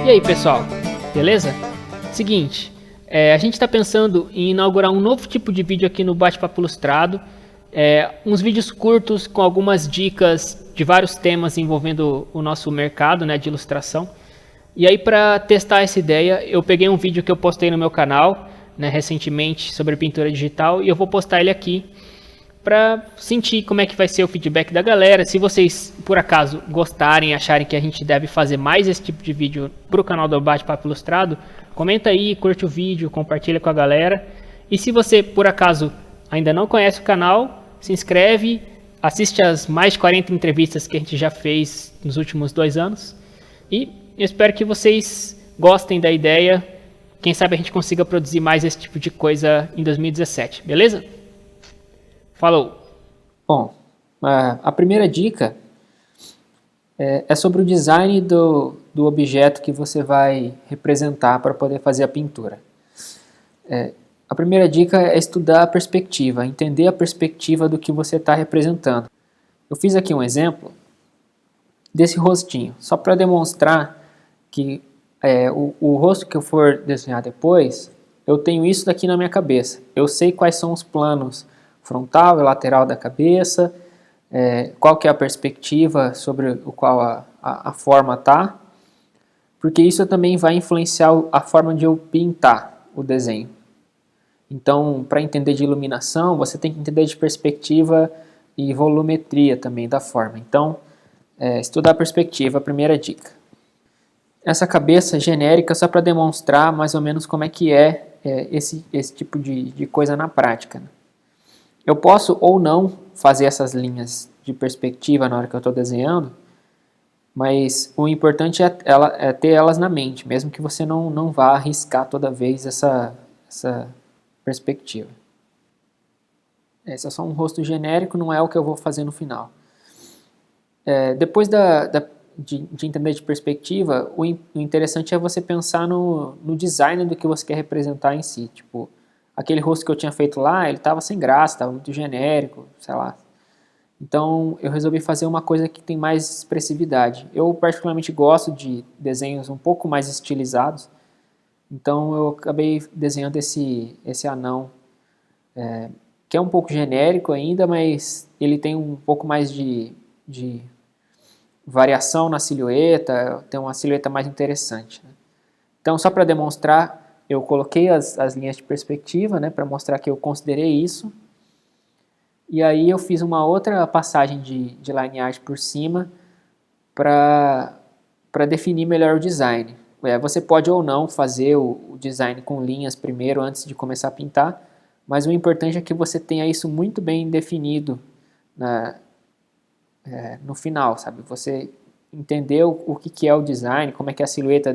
E aí pessoal, beleza? Seguinte, a gente está pensando em inaugurar um novo tipo de vídeo aqui no Bate-Papo Ilustrado, uns vídeos curtos com algumas dicas de vários temas envolvendo o nosso mercado, né, de ilustração. E aí, para testar essa ideia, eu peguei um vídeo que eu postei no meu canal, né, recentemente, sobre pintura digital, e eu vou postar ele aqui para sentir como é que vai ser o feedback da galera. Se vocês, por acaso, gostarem, acharem que a gente deve fazer mais esse tipo de vídeo para o canal do Bate-Papo Ilustrado, comenta aí, curte o vídeo, compartilha com a galera. E se você, por acaso, ainda não conhece o canal, se inscreve, assiste as mais de 40 entrevistas que a gente já fez nos últimos 2 anos. E eu espero que vocês gostem da ideia. Quem sabe a gente consiga produzir mais esse tipo de coisa em 2017, beleza? Falou! Bom, a primeira dica é sobre o design do objeto que você vai representar para poder fazer a pintura. A primeira dica é estudar a perspectiva, entender a perspectiva do que você está representando. Eu fiz aqui um exemplo desse rostinho, só para demonstrar que o rosto que eu for desenhar depois, eu tenho isso daqui na minha cabeça. Eu sei quais são os planos frontal e lateral da cabeça, qual que é a perspectiva sobre o qual a forma está, porque isso também vai influenciar a forma de eu pintar o desenho. Então, para entender de iluminação, você tem que entender de perspectiva e volumetria também da forma. Então, estudar a perspectiva, a primeira dica. Essa cabeça genérica só para demonstrar mais ou menos como é que esse tipo de coisa na prática, né? Eu posso ou não fazer essas linhas de perspectiva na hora que eu estou desenhando, mas o importante é ter elas na mente, mesmo que você não vá arriscar toda vez essa perspectiva. Esse é só um rosto genérico, não é o que eu vou fazer no final. Depois de entender de perspectiva, o interessante é você pensar no design do que você quer representar em si. Tipo, aquele rosto que eu tinha feito lá, ele estava sem graça, estava muito genérico, sei lá. Então eu resolvi fazer uma coisa que tem mais expressividade. Eu particularmente gosto de desenhos um pouco mais estilizados, então eu acabei desenhando esse anão, que é um pouco genérico ainda, mas ele tem um pouco mais de variação na silhueta, tem uma silhueta mais interessante, né? Então, só para demonstrar, eu coloquei as linhas de perspectiva, né, para mostrar que eu considerei isso. E aí eu fiz uma outra passagem de line art por cima para definir melhor o design. Você pode ou não fazer o design com linhas primeiro antes de começar a pintar, mas o importante é que você tenha isso muito bem definido no final, sabe? Você entendeu o que é o design, como é que é a silhueta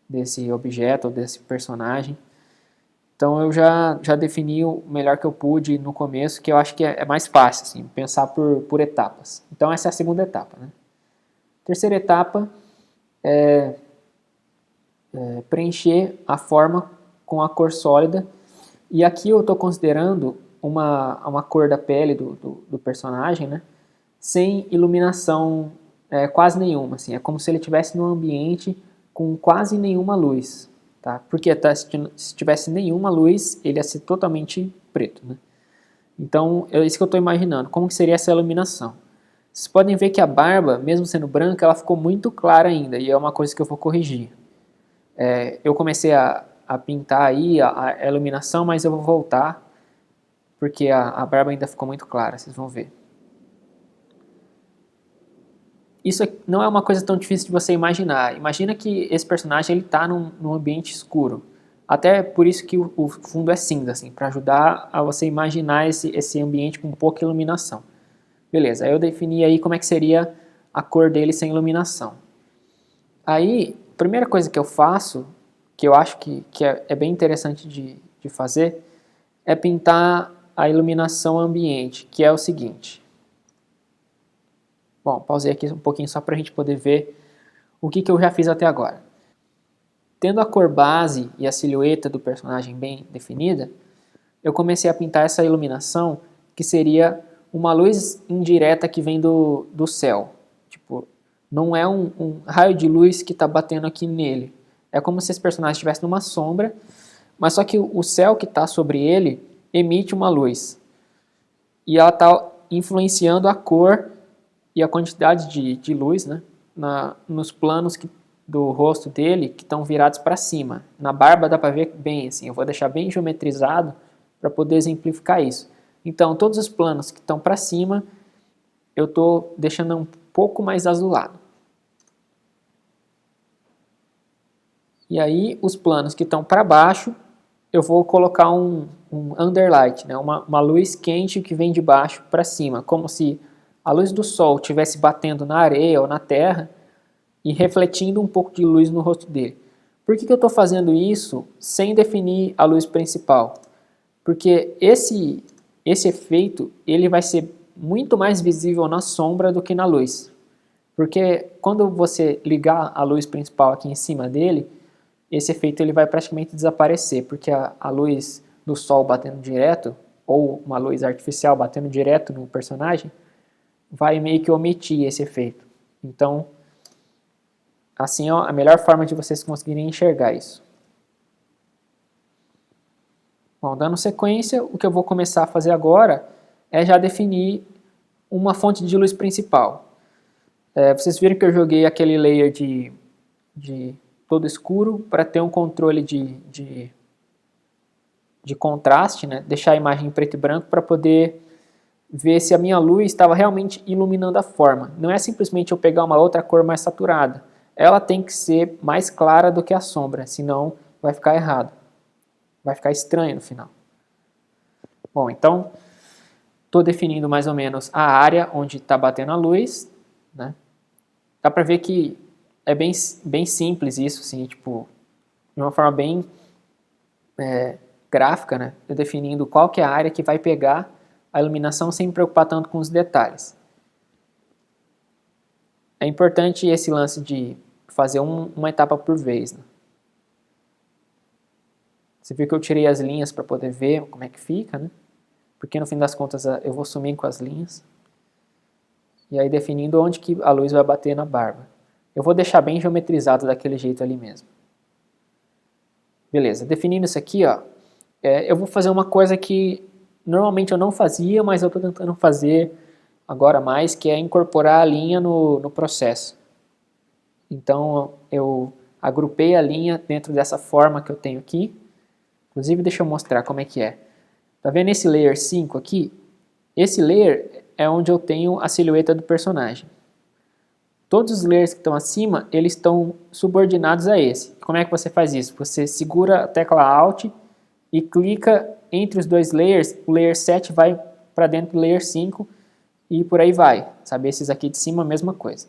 desse objeto ou desse personagem. Então eu já defini o melhor que eu pude no começo, que eu acho que é mais fácil, assim, pensar por etapas. Então essa é a segunda etapa, né? Terceira etapa é preencher a forma com a cor sólida. E aqui eu estou considerando uma cor da pele do personagem, né? Sem iluminação quase nenhuma, assim, é como se ele estivesse num ambiente com quase nenhuma luz, tá? Porque se tivesse nenhuma luz, ele ia ser totalmente preto, né? Então, é isso que eu estou imaginando, como que seria essa iluminação. Vocês podem ver que a barba, mesmo sendo branca, ela ficou muito clara ainda, e é uma coisa que eu vou corrigir. Eu comecei a pintar aí a iluminação, mas eu vou voltar, porque a barba ainda ficou muito clara, vocês vão ver. Isso não é uma coisa tão difícil de você imaginar. Imagina que esse personagem está num ambiente escuro. Até por isso que o fundo é cinza, assim, para ajudar a você imaginar esse ambiente com pouca iluminação. Beleza, aí eu defini aí como é que seria a cor dele sem iluminação. Aí, a primeira coisa que eu faço, que eu acho que é bem interessante de fazer, é pintar a iluminação ambiente, que é o seguinte. Bom, pausei aqui um pouquinho só para a gente poder ver o que eu já fiz até agora. Tendo a cor base e a silhueta do personagem bem definida, eu comecei a pintar essa iluminação que seria uma luz indireta que vem do céu. Tipo, não é um raio de luz que está batendo aqui nele. É como se esse personagem estivesse numa sombra, mas só que o céu que está sobre ele emite uma luz. E ela está influenciando a cor e a quantidade de luz, né, nos planos do rosto dele que estão virados para cima. Na barba dá para ver bem, assim, eu vou deixar bem geometrizado para poder exemplificar isso. Então, todos os planos que estão para cima, eu estou deixando um pouco mais azulado. E aí, os planos que estão para baixo, eu vou colocar um underlight, né? uma luz quente que vem de baixo para cima, como se a luz do sol estivesse batendo na areia ou na terra e refletindo um pouco de luz no rosto dele. Por que eu estou fazendo isso sem definir a luz principal? Porque esse efeito ele vai ser muito mais visível na sombra do que na luz. Porque quando você ligar a luz principal aqui em cima dele, esse efeito ele vai praticamente desaparecer, porque a luz do sol batendo direto, ou uma luz artificial batendo direto no personagem, vai meio que omitir esse efeito. Então, assim é a melhor forma de vocês conseguirem enxergar isso. Bom, dando sequência, o que eu vou começar a fazer agora é já definir uma fonte de luz principal. Vocês viram que eu joguei aquele layer de todo escuro para ter um controle de contraste, né? Deixar a imagem em preto e branco para poder ver se a minha luz estava realmente iluminando a forma. Não é simplesmente eu pegar uma outra cor mais saturada. Ela tem que ser mais clara do que a sombra, senão vai ficar errado. Vai ficar estranho no final. Bom, então, estou definindo mais ou menos a área onde está batendo a luz, né? Dá para ver que é bem simples isso, assim, tipo, de uma forma bem gráfica, né? Eu definindo qual que é a área que vai pegar a iluminação sem me preocupar tanto com os detalhes. É importante esse lance de fazer uma etapa por vez, né? Você viu que eu tirei as linhas para poder ver como é que fica, né? Porque no fim das contas eu vou sumir com as linhas. E aí definindo onde que a luz vai bater na barba. Eu vou deixar bem geometrizado daquele jeito ali mesmo. Beleza, definindo isso aqui, ó, eu vou fazer uma coisa que normalmente eu não fazia, mas eu estou tentando fazer agora mais, que é incorporar a linha no processo. Então eu agrupei a linha dentro dessa forma que eu tenho aqui. Inclusive deixa eu mostrar como é que é. Tá vendo esse layer 5 aqui? Esse layer é onde eu tenho a silhueta do personagem. Todos os layers que estão acima, eles estão subordinados a esse. Como é que você faz isso? Você segura a tecla Alt e clica entre os dois layers, o layer 7 vai para dentro do layer 5 e por aí vai. Sabe, esses aqui de cima, a mesma coisa.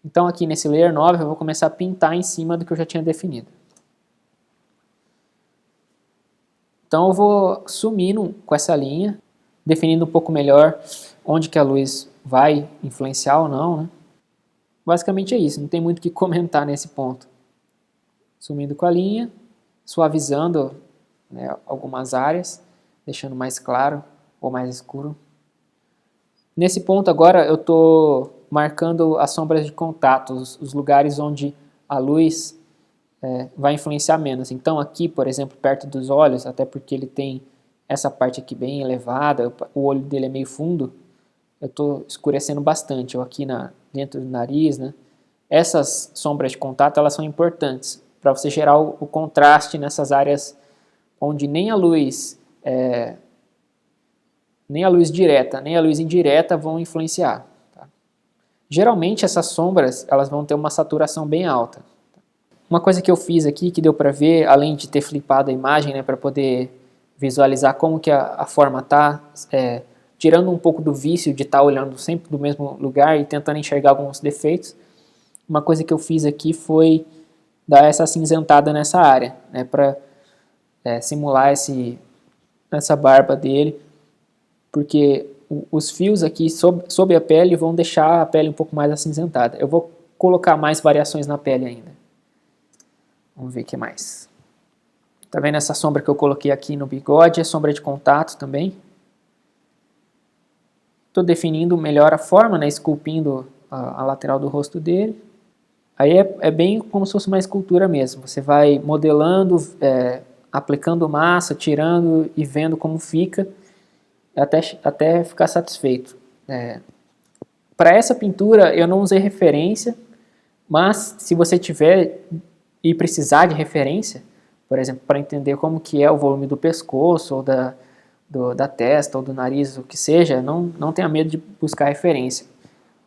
Então aqui nesse layer 9 eu vou começar a pintar em cima do que eu já tinha definido. Então eu vou sumindo com essa linha, definindo um pouco melhor onde que a luz vai influenciar ou não, né? Basicamente é isso, não tem muito o que comentar nesse ponto. Sumindo com a linha, suavizando, né, algumas áreas, deixando mais claro ou mais escuro. Nesse ponto agora eu estou marcando as sombras de contato, os lugares onde a luz vai influenciar menos. Então aqui, por exemplo, perto dos olhos, até porque ele tem essa parte aqui bem elevada, o olho dele é meio fundo, eu estou escurecendo bastante, ou aqui dentro do nariz, né? Essas sombras de contato, elas são importantes para você gerar o contraste nessas áreas onde nem a luz direta, nem a luz indireta vão influenciar. Tá? Geralmente essas sombras, elas vão ter uma saturação bem alta. Uma coisa que eu fiz aqui, que deu para ver, além de ter flipado a imagem, né, para poder visualizar como que a forma está, tirando um pouco do vício de estar olhando sempre do mesmo lugar e tentando enxergar alguns defeitos, uma coisa que eu fiz aqui foi dar essa acinzentada nessa área, né, para simular essa barba dele, porque os fios aqui sob a pele vão deixar a pele um pouco mais acinzentada. Eu vou colocar mais variações na pele ainda. Vamos ver o que mais. Tá vendo essa sombra que eu coloquei aqui no bigode? É sombra de contato também. estou definindo melhor a forma, né, esculpindo a lateral do rosto dele. Aí é bem como se fosse uma escultura mesmo. Você vai modelando, aplicando massa, tirando e vendo como fica, até ficar satisfeito. Para essa pintura eu não usei referência, mas se você tiver e precisar de referência, por exemplo, para entender como que é o volume do pescoço, ou da testa, ou do nariz, o que seja, não tenha medo de buscar referência.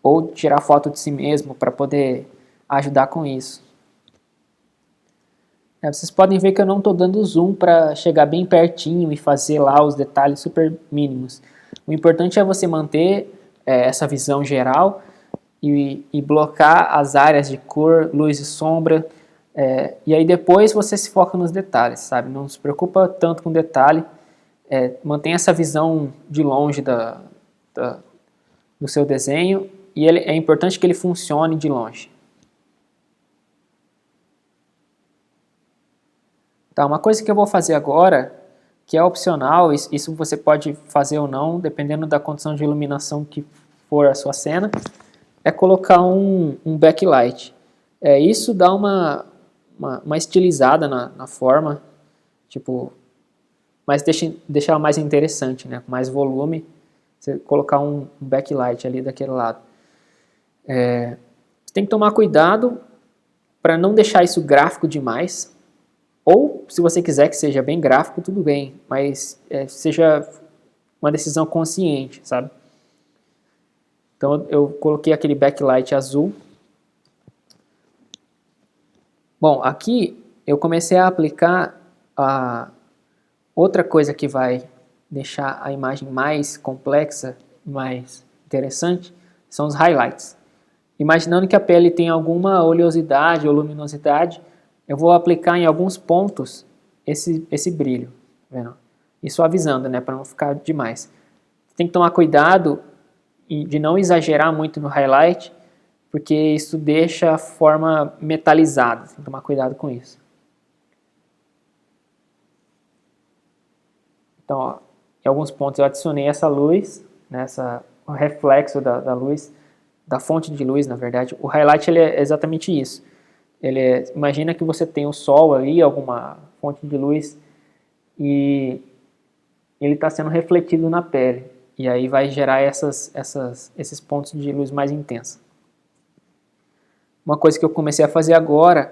Ou tirar foto de si mesmo para poder ajudar com isso. Vocês podem ver que eu não estou dando zoom para chegar bem pertinho e fazer lá os detalhes super mínimos. O importante é você manter essa visão geral e blocar as áreas de cor, luz e sombra, e aí depois você se foca nos detalhes, sabe? Não se preocupa tanto com detalhe, mantém essa visão de longe do seu desenho, e é importante que ele funcione de longe. Tá, uma coisa que eu vou fazer agora, que é opcional, isso você pode fazer ou não, dependendo da condição de iluminação que for a sua cena, é colocar um backlight. Isso dá uma estilizada na forma, tipo, mas deixa ela mais interessante, né? Com mais volume, você colocar um backlight ali daquele lado. Você tem que tomar cuidado para não deixar isso gráfico demais, ou se você quiser que seja bem gráfico, tudo bem, mas seja uma decisão consciente, sabe? Então eu coloquei aquele backlight azul. Bom, aqui eu comecei a aplicar outra coisa que vai deixar a imagem mais complexa, mais interessante, são os highlights. Imaginando que a pele tem alguma oleosidade ou luminosidade, eu vou aplicar em alguns pontos esse brilho, vendo? E suavizando, né, para não ficar demais. Tem que tomar cuidado de não exagerar muito no highlight, porque isso deixa a forma metalizada, tem que tomar cuidado com isso. Então, ó, em alguns pontos eu adicionei essa luz, né, o reflexo da luz, da fonte de luz, na verdade. O highlight ele é exatamente isso. Imagina que você tem o sol ali, alguma fonte de luz, e ele está sendo refletido na pele. E aí vai gerar esses pontos de luz mais intensa. Uma coisa que eu comecei a fazer agora,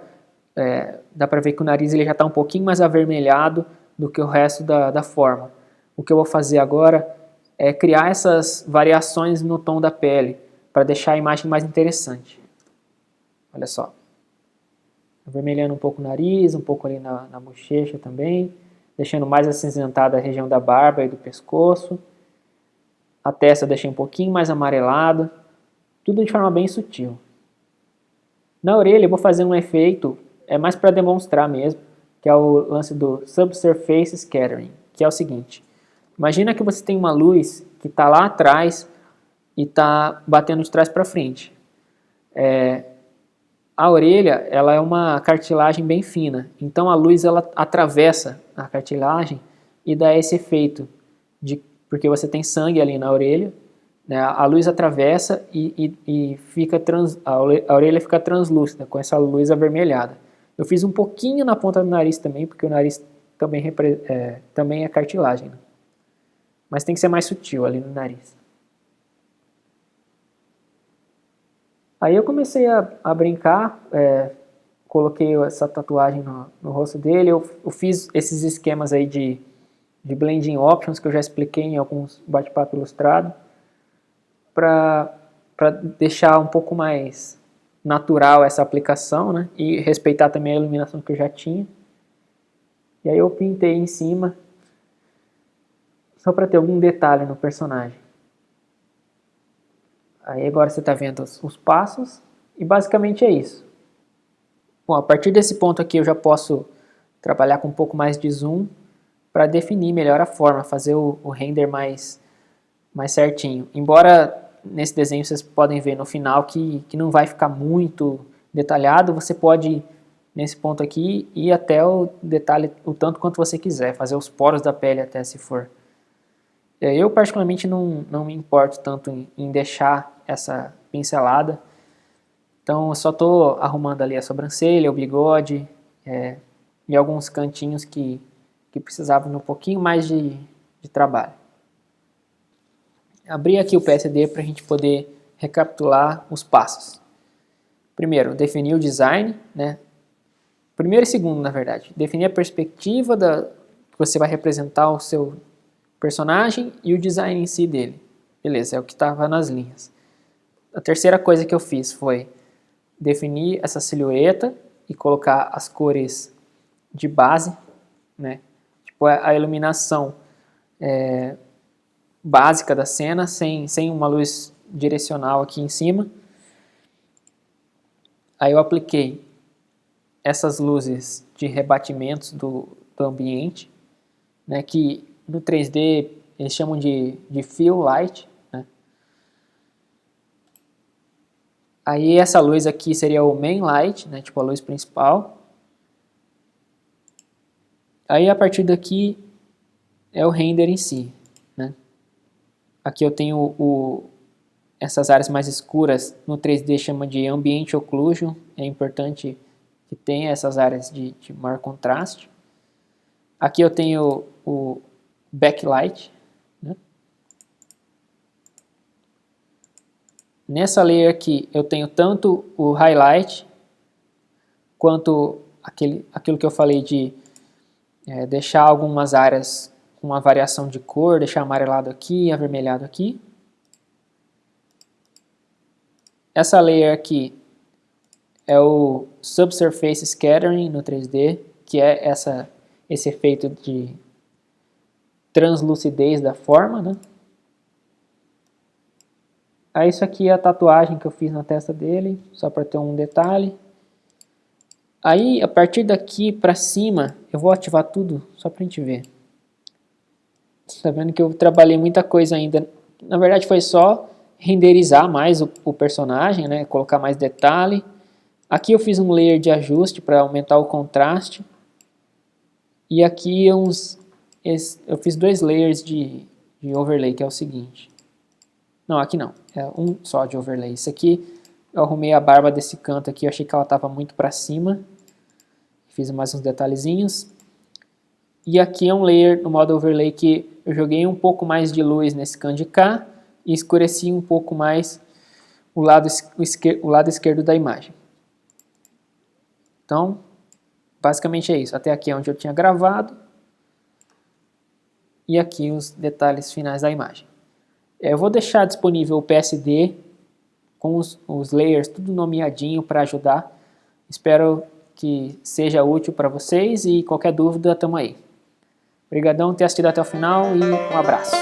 dá para ver que o nariz ele já está um pouquinho mais avermelhado do que o resto da forma. O que eu vou fazer agora é criar essas variações no tom da pele, para deixar a imagem mais interessante. Olha só. Avermelhando um pouco o nariz, um pouco ali na bochecha também, deixando mais acinzentada a região da barba e do pescoço. A testa eu deixei um pouquinho mais amarelada, tudo de forma bem sutil. Na orelha eu vou fazer um efeito, mais para demonstrar mesmo, que é o lance do Subsurface Scattering, que é o seguinte. Imagina que você tem uma luz que está lá atrás e está batendo de trás para frente. A orelha ela é uma cartilagem bem fina, então a luz ela atravessa a cartilagem e dá esse efeito, porque você tem sangue ali na orelha, né, a luz atravessa e fica a orelha fica translúcida, com essa luz avermelhada. Eu fiz um pouquinho na ponta do nariz também, porque o nariz também é cartilagem, né? Mas tem que ser mais sutil ali no nariz. Aí eu comecei a brincar, coloquei essa tatuagem no rosto dele, eu fiz esses esquemas aí de blending options que eu já expliquei em alguns bate-papo ilustrado, para deixar um pouco mais natural essa aplicação, né, e respeitar também a iluminação que eu já tinha. E aí eu pintei em cima, só para ter algum detalhe no personagem. Aí agora você está vendo os passos e basicamente é isso. Bom, a partir desse ponto aqui eu já posso trabalhar com um pouco mais de zoom para definir melhor a forma, fazer o render mais certinho. Embora nesse desenho vocês podem ver no final que não vai ficar muito detalhado, você pode nesse ponto aqui ir até o detalhe o tanto quanto você quiser, fazer os poros da pele até se for. Eu particularmente não me importo tanto em deixar essa pincelada, então eu só estou arrumando ali a sobrancelha, o bigode e alguns cantinhos que precisavam de um pouquinho mais de trabalho. Abri aqui o PSD para a gente poder recapitular os passos. Primeiro, definir o design, né? Primeiro e segundo, na verdade. Definir a perspectiva que você vai representar o seu personagem e o design em si dele. Beleza, é o que estava nas linhas. A terceira coisa que eu fiz foi definir essa silhueta e colocar as cores de base, né? Tipo a iluminação básica da cena, sem uma luz direcional aqui em cima. Aí eu apliquei essas luzes de rebatimentos do ambiente, né, que no 3D eles chamam de fill light, né? Aí essa luz aqui seria o main light, né, tipo a luz principal. Aí a partir daqui é o render em si, né? Aqui eu tenho essas áreas mais escuras, no 3D chama de ambient occlusion, é importante que tenha essas áreas de maior contraste. Aqui eu tenho o backlight, né? Nessa layer aqui eu tenho tanto o highlight quanto aquilo que eu falei de deixar algumas áreas com uma variação de cor, deixar amarelado aqui, avermelhado aqui. Essa layer aqui é o Subsurface Scattering no 3D, que é esse efeito de translucidez da forma, né? Aí isso aqui é a tatuagem que eu fiz na testa dele, só para ter um detalhe. Aí, a partir daqui para cima, eu vou ativar tudo só para a gente ver. Tá vendo que eu trabalhei muita coisa ainda. Na verdade foi só renderizar mais o personagem, né? Colocar mais detalhe. Aqui eu fiz um layer de ajuste para aumentar o contraste. E aqui eu fiz 2 layers de overlay, que é o seguinte. Não, aqui não. É um só de overlay. Isso aqui, eu arrumei a barba desse canto aqui. Eu achei que ela estava muito para cima. Fiz mais uns detalhezinhos. E aqui é um layer no modo overlay que eu joguei um pouco mais de luz nesse canto de cá. E escureci um pouco mais o lado esquerdo da imagem. Então, basicamente é isso. Até aqui é onde eu tinha gravado. E aqui os detalhes finais da imagem. Eu vou deixar disponível o PSD com os layers tudo nomeadinho para ajudar. Espero que seja útil para vocês e qualquer dúvida, tamo aí. Obrigadão por ter assistido até o final e um abraço.